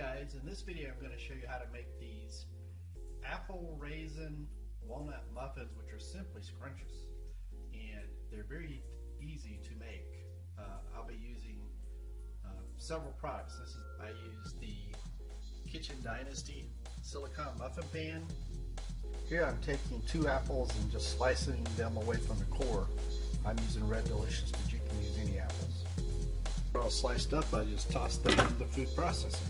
guys, in this video I'm going to show you how to make these apple raisin walnut muffins, which are simply scrumptious, and they're very easy to make. I'll be using several products. I use the Kitchen Dynasty Silicone muffin pan. Here I'm taking 2 apples and just slicing them away from the core. I'm using Red Delicious, but you can use any apples. They're all sliced up. I just tossed them in the food processor.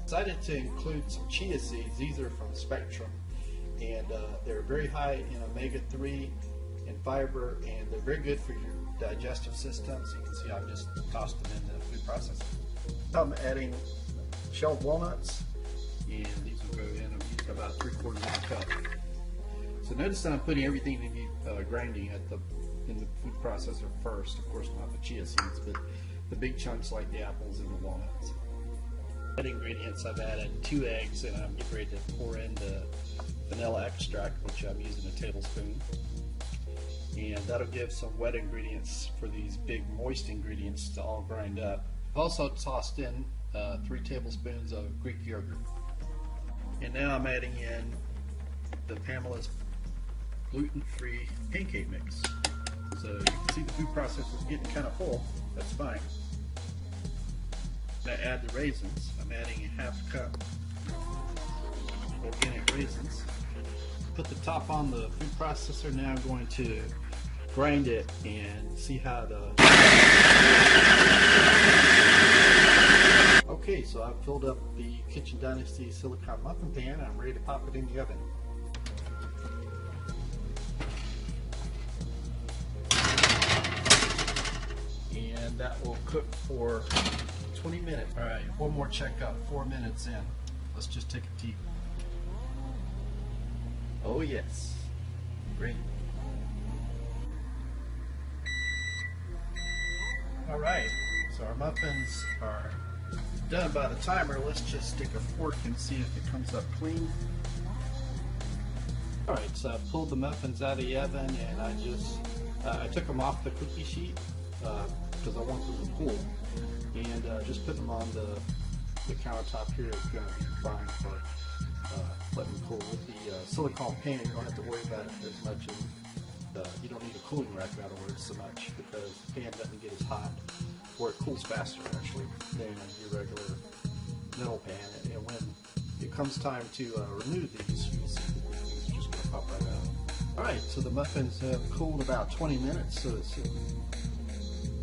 Decided to include some chia seeds. These are from Spectrum, and they're very high in omega-3 and fiber, and they're very good for your digestive system. So you can see I've just tossed them in the food processor. I'm adding shelled walnuts, and these will go in. I'm using about 3/4 of a cup. So notice that I'm putting everything in grinding in the food processor first. Of course, not the chia seeds, but the big chunks like the apples and the walnuts. Ingredients, I've added 2 eggs, and I'm getting ready to pour in the vanilla extract, which I'm using a tablespoon, and that'll give some wet ingredients for these big moist ingredients to all grind up. I've also tossed in 3 tablespoons of Greek yogurt, and now I'm adding in the Pamela's gluten-free pancake mix. So you can see the food processor is getting kind of full. That's fine. I add the raisins. I'm adding a 1/2 cup organic raisins. Put the top on the food processor. Now I'm going to grind it and see how Okay, so I've filled up the Kitchen Dynasty Silicone muffin pan. I'm ready to pop it in the oven. And that will cook for 20 minutes. All right, one more checkup, 4 minutes in. Let's just take a peek. Oh yes, great. All right, so our muffins are done by the timer. Let's just stick a fork and see if it comes up clean. All right, so I pulled the muffins out of the oven, and I took them off the cookie sheet because I want them to cool. And just putting them on the countertop here is going to be fine for letting them cool. With the silicone pan, you don't have to worry about it as much as you don't need a cooling rack, in other words, so much, because the pan doesn't get as hot, or it cools faster actually than your regular metal pan. And when it comes time to remove these, you'll see it's just going to pop right out. Alright, so the muffins have cooled about 20 minutes, so it's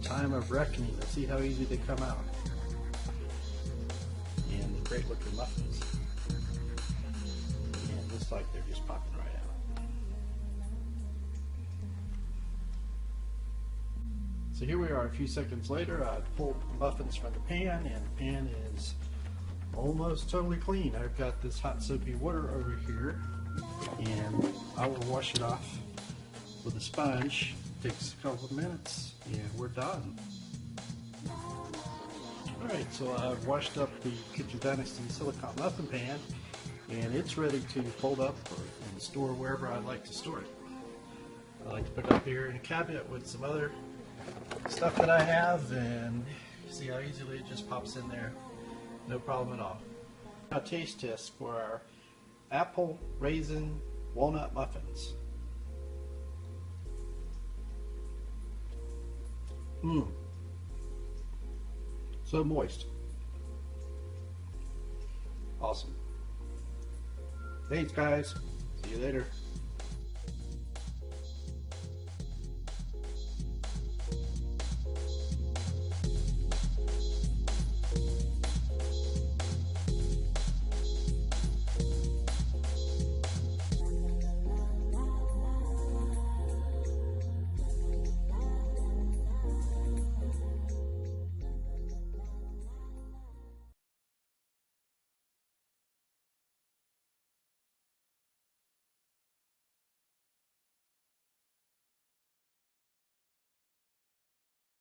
time of reckoning. Let's see how easy they come out. And the great looking muffins. And looks like they're just popping right out. So here we are a few seconds later. I pulled the muffins from the pan, and the pan is almost totally clean. I've got this hot soapy water over here, and I will wash it off with a sponge. Takes a couple of minutes, and we're done. Alright, so I've washed up the Kitchen Dynasty Silicone muffin pan, and it's ready to fold up and store wherever I'd like to store it. I like to put it up here in a cabinet with some other stuff that I have, and see how easily it just pops in there. No problem at all. Now, taste test for our apple raisin walnut muffins. So moist. Awesome. Thanks, guys. See you later.